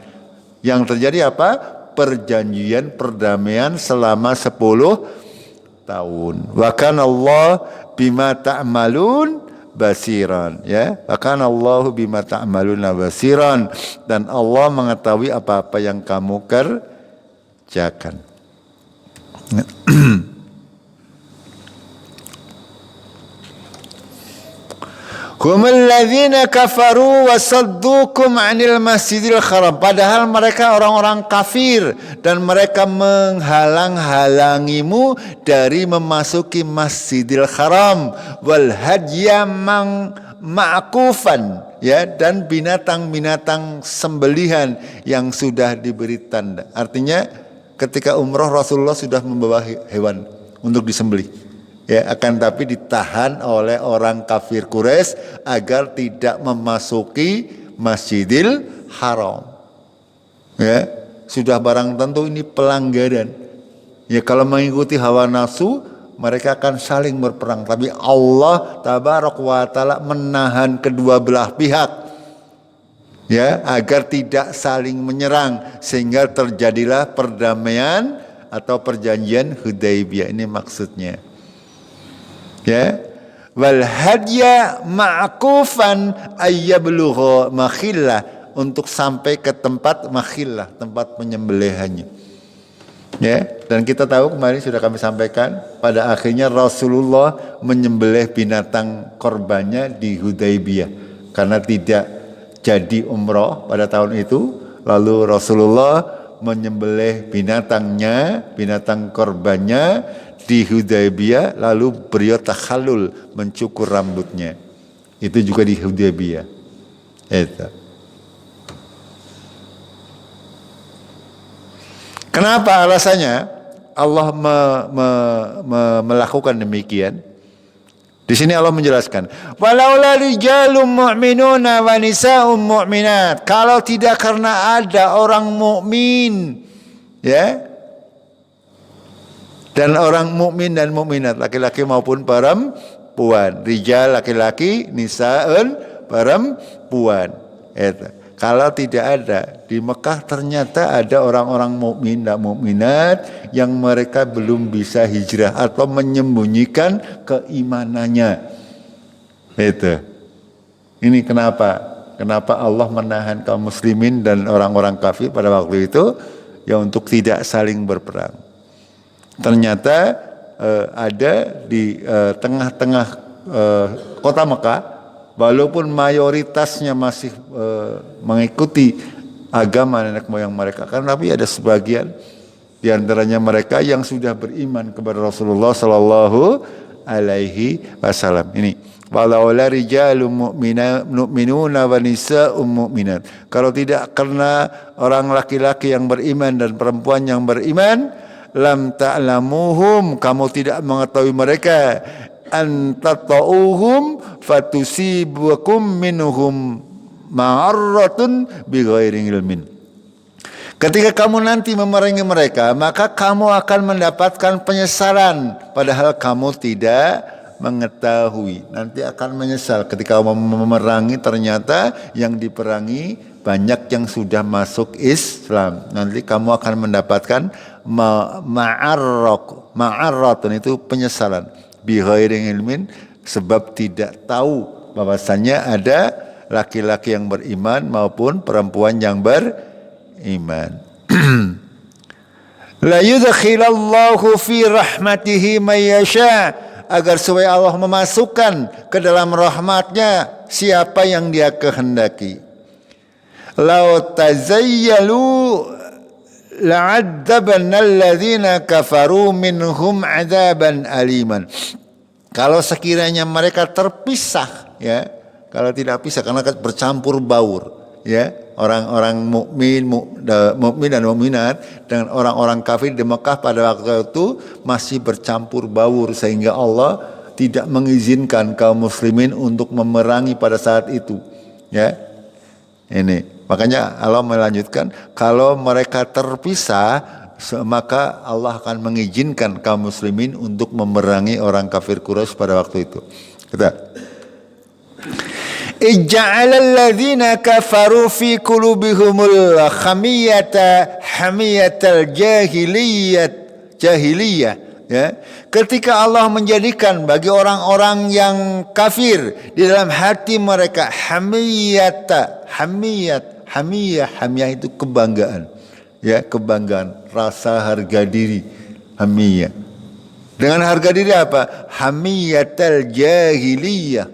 Yang terjadi apa? Perjanjian perdamaian selama 10 tahun. Wa kana Allah bima ta'malun basiran, ya. Wa kana Allah bima ta'malun basiran, dan Allah mengetahui apa-apa yang kamu kerjakan. Humul ladzina kafaru wa saddukum 'anil masjidil haram. Padahal mereka orang-orang kafir dan mereka menghalang-halangimu dari memasuki Masjidil Haram, wal hadya ma'kufan, ya, dan binatang-binatang sembelihan yang sudah diberi tanda. Artinya ketika umroh Rasulullah sudah membawa hewan untuk disembelih. Ya, akan tapi ditahan oleh orang kafir Quraisy agar tidak memasuki Masjidil Haram. Ya, sudah barang tentu ini pelanggaran. Ya, kalau mengikuti hawa nafsu mereka akan saling berperang. Tapi Allah Tabaraka wa Ta'ala menahan kedua belah pihak, ya, agar tidak saling menyerang, sehingga terjadilah perdamaian atau perjanjian Hudaybiyah. Ini maksudnya. Ya, wal hadya ma'kufan ayyablugha makhillah, untuk sampai ke tempat makhillah, tempat penyembelihannya. Ya, dan kita tahu kemarin sudah kami sampaikan, pada akhirnya Rasulullah menyembelih binatang korbannya di Hudaybiyah karena tidak jadi umroh pada tahun itu. Lalu Rasulullah menyembelih binatang korbannya di Hudaybiyah, lalu beliau takhallul, mencukur rambutnya. Itu juga di Hudaybiyah. Itu. Kenapa alasannya Allah melakukan demikian? Di sini Allah menjelaskan, walaula rijalun mu'minuna wa nisa'un mu'minat. Kalau tidak karena ada orang mukmin, ya, dan orang mukmin dan mukminat, laki-laki maupun perempuan, rijal laki-laki, nisa'un perempuan. Itu. Kalau tidak ada di Mekah, ternyata ada orang-orang mukmin dan mukminat yang mereka belum bisa hijrah atau menyembunyikan keimanannya. Itu. Ini kenapa Allah menahan kaum muslimin dan orang-orang kafir pada waktu itu, ya, untuk tidak saling berperang. Ternyata ada di tengah-tengah kota Mekah, walaupun mayoritasnya masih mengikuti agama nenek moyang mereka, tapi ada sebagian di antaranya mereka yang sudah beriman kepada Rasulullah Sallallahu Alaihi Wasallam. Ini walaula rijalun mu'minuna wa nisa'un mu'minat. Kalau tidak karena orang laki-laki yang beriman dan perempuan yang beriman, lam ta'lamuhum, kamu tidak mengetahui mereka, antata'uhum fatusibukum minhum ma'arratun bighairi ilmin. Ketika kamu nanti memerangi mereka, maka kamu akan mendapatkan penyesalan padahal kamu tidak mengetahui. Nanti akan menyesal ketika memerangi, ternyata yang diperangi banyak yang sudah masuk Islam. Nanti kamu akan mendapatkan ma'arratun, itu penyesalan. Bighairi ilmin, sebab tidak tahu bahwasannya ada laki-laki yang beriman maupun perempuan yang beriman. La yudkhilallahu fi rahmatihi may yasha, agar supaya Allah memasukkan ke dalam rahmatnya siapa yang Dia kehendaki. Lau tazayyalu la'adzabanna alladhina kafaru minhum 'adzaban aliman. Kalau sekiranya mereka terpisah, ya, kalau tidak pisah karena bercampur baur, ya, orang-orang mukmin dan mukminat dengan orang-orang kafir di Mekah pada waktu itu masih bercampur baur, sehingga Allah tidak mengizinkan kaum muslimin untuk memerangi pada saat itu, ya. Ini makanya Allah melanjutkan, kalau mereka terpisah, maka Allah akan mengizinkan kaum muslimin untuk memerangi orang kafir Quraisy pada waktu itu. Kita ij'alal ladzina kafaru fi qulubihimul hamiyatal jahiliyah, ya. Ketika Allah menjadikan bagi orang-orang yang kafir di dalam hati mereka hamiyah itu kebanggaan, ya, kebanggaan, rasa harga diri, hamiyah. Dengan harga diri apa? Hamiyatal jahiliyah,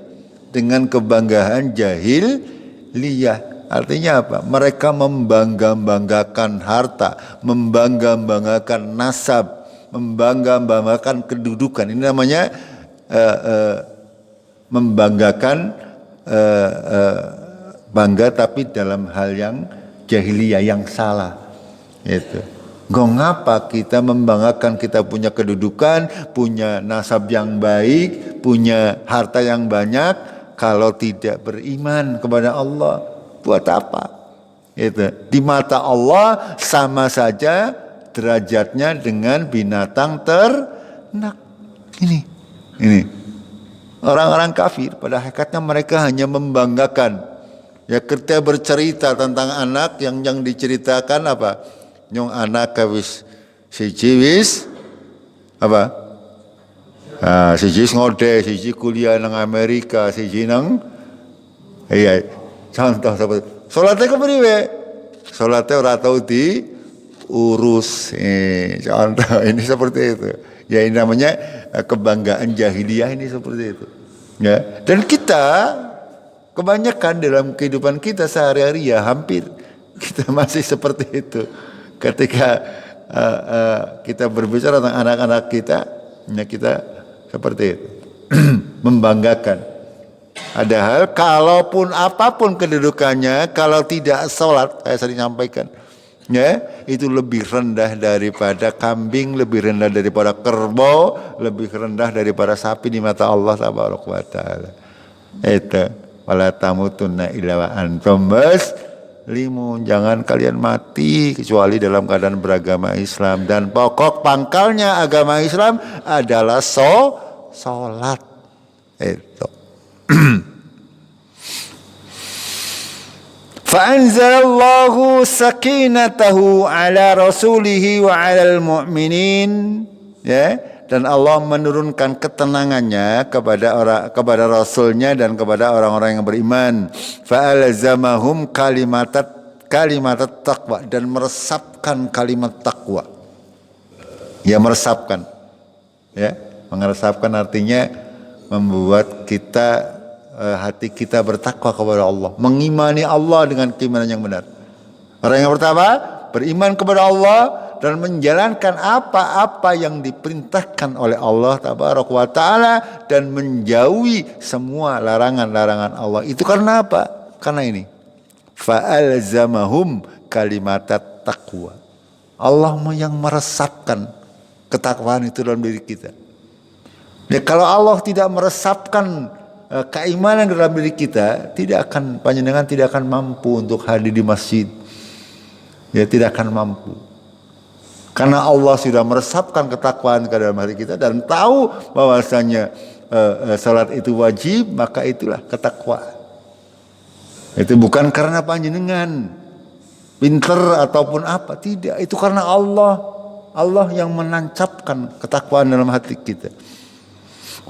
dengan kebanggaan jahiliyah. Artinya apa? Mereka membangga-banggakan harta, membangga-banggakan nasab, membangga-banggakan kedudukan. Ini namanya membanggakan bangga tapi dalam hal yang jahiliyah, yang salah. Itu. Ngapa kita membanggakan kita punya kedudukan, punya nasab yang baik, punya harta yang banyak, kalau tidak beriman kepada Allah, buat apa? Itu. Di mata Allah sama saja derajatnya dengan binatang ternak. Ini orang-orang kafir pada hakikatnya mereka hanya membanggakan. Ya, ketika bercerita tentang anak yang diceritakan apa? Nyong anak wis siji wis apa? Siji ngode, siji kuliah nang Amerika, siji nang iya. Contoh seperti salate kepriwe? Salate ora tau diurus. Contoh ini seperti itu. Ya, ini namanya kebanggaan jahiliyah, ini seperti itu. Ya, dan kita kebanyakan dalam kehidupan kita sehari-hari ya hampir kita masih seperti itu. Ketika kita berbicara tentang anak-anak kita, ya kita seperti itu. Membanggakan. Padahal kalaupun apapun kedudukannya, kalau tidak sholat, saya sering sampaikan, ya itu lebih rendah daripada kambing, lebih rendah daripada kerbau, lebih rendah daripada sapi di mata Allah Tabaraka wa Ta'ala. Itu wala tamutunna illa wa antum muslimun, jangan kalian mati kecuali dalam keadaan beragama Islam. Dan pokok pangkalnya agama Islam adalah sholat. Itu. Fa'anzalallahu sakinatahu ala rasulihi wa alal mu'minin, ya, dan Allah menurunkan ketenangannya kepada rasulnya dan kepada orang-orang yang beriman. Fa'alzamahum kalimat taqwa, dan meresapkan kalimat takwa. Ya, meresapkan. Ya, meresapkan artinya membuat kita hati kita bertakwa kepada Allah, mengimani Allah dengan keimanan yang benar. Orang yang pertama beriman kepada Allah dan menjalankan apa-apa yang diperintahkan oleh Allah Tabaraka wa Ta'ala dan menjauhi semua larangan-larangan Allah. Itu karena apa? Karena ini, fa'alzamahum kalimatat taqwa. Allah yang meresapkan ketakwaan itu dalam diri kita. Ya, kalau Allah tidak meresapkan keimanan dalam diri kita, panjenengan tidak akan mampu untuk hadir di masjid. Ya, tidak akan mampu. Karena Allah sudah meresapkan ketakwaan ke dalam hati kita dan tahu bahwasanya salat itu wajib, maka itulah ketakwaan. Itu bukan karena panjenengan pinter ataupun apa, tidak. Itu karena Allah yang menancapkan ketakwaan dalam hati kita.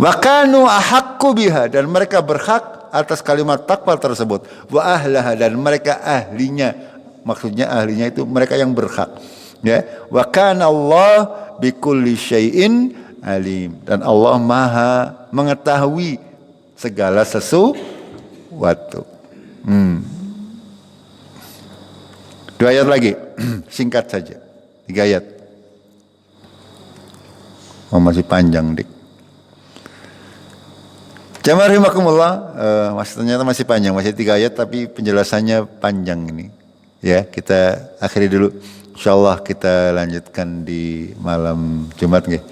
Wa kanu ahaqqu biha, dan mereka berhak atas kalimat takwa tersebut. Wa ahlaha, dan mereka ahlinya. Maksudnya ahlinya itu mereka yang berhak. Ya, wa kana Allah bikulli syai'in alim, dan Allah Maha mengetahui segala sesuatu. 2 ayat lagi, singkat saja. 3 ayat. Masih panjang, Dik. Jamaah rahimakumullah, ternyata masih panjang, masih 3 ayat tapi penjelasannya panjang ini. Ya, kita akhiri dulu. Insyaallah kita lanjutkan di malam Jumat nggih.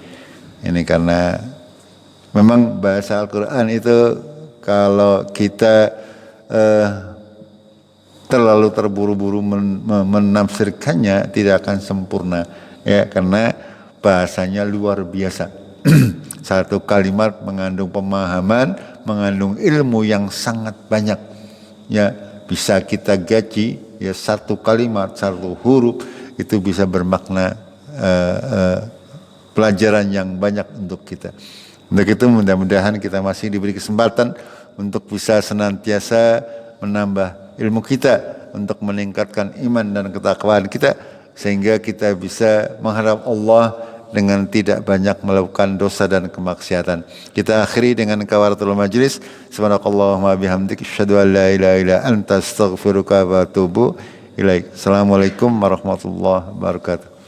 Ini karena memang bahasa Al-Qur'an itu kalau kita terlalu terburu-buru menafsirkannya tidak akan sempurna, ya, karena bahasanya luar biasa. Satu kalimat mengandung pemahaman, mengandung ilmu yang sangat banyak. Ya, bisa kita gaji, ya, satu kalimat, satu huruf itu bisa bermakna pelajaran yang banyak untuk kita. Untuk itu mudah-mudahan kita masih diberi kesempatan untuk bisa senantiasa menambah ilmu kita, untuk meningkatkan iman dan ketakwaan kita, sehingga kita bisa menghadap Allah dengan tidak banyak melakukan dosa dan kemaksiatan. Kita akhiri dengan kafaratul majlis. Subhanakallahumma bihamdik, asyhadu an la ilaha illa anta, astaghfiruka wa atubu ilaik. Assalamualaikum warahmatullahi wabarakatuh.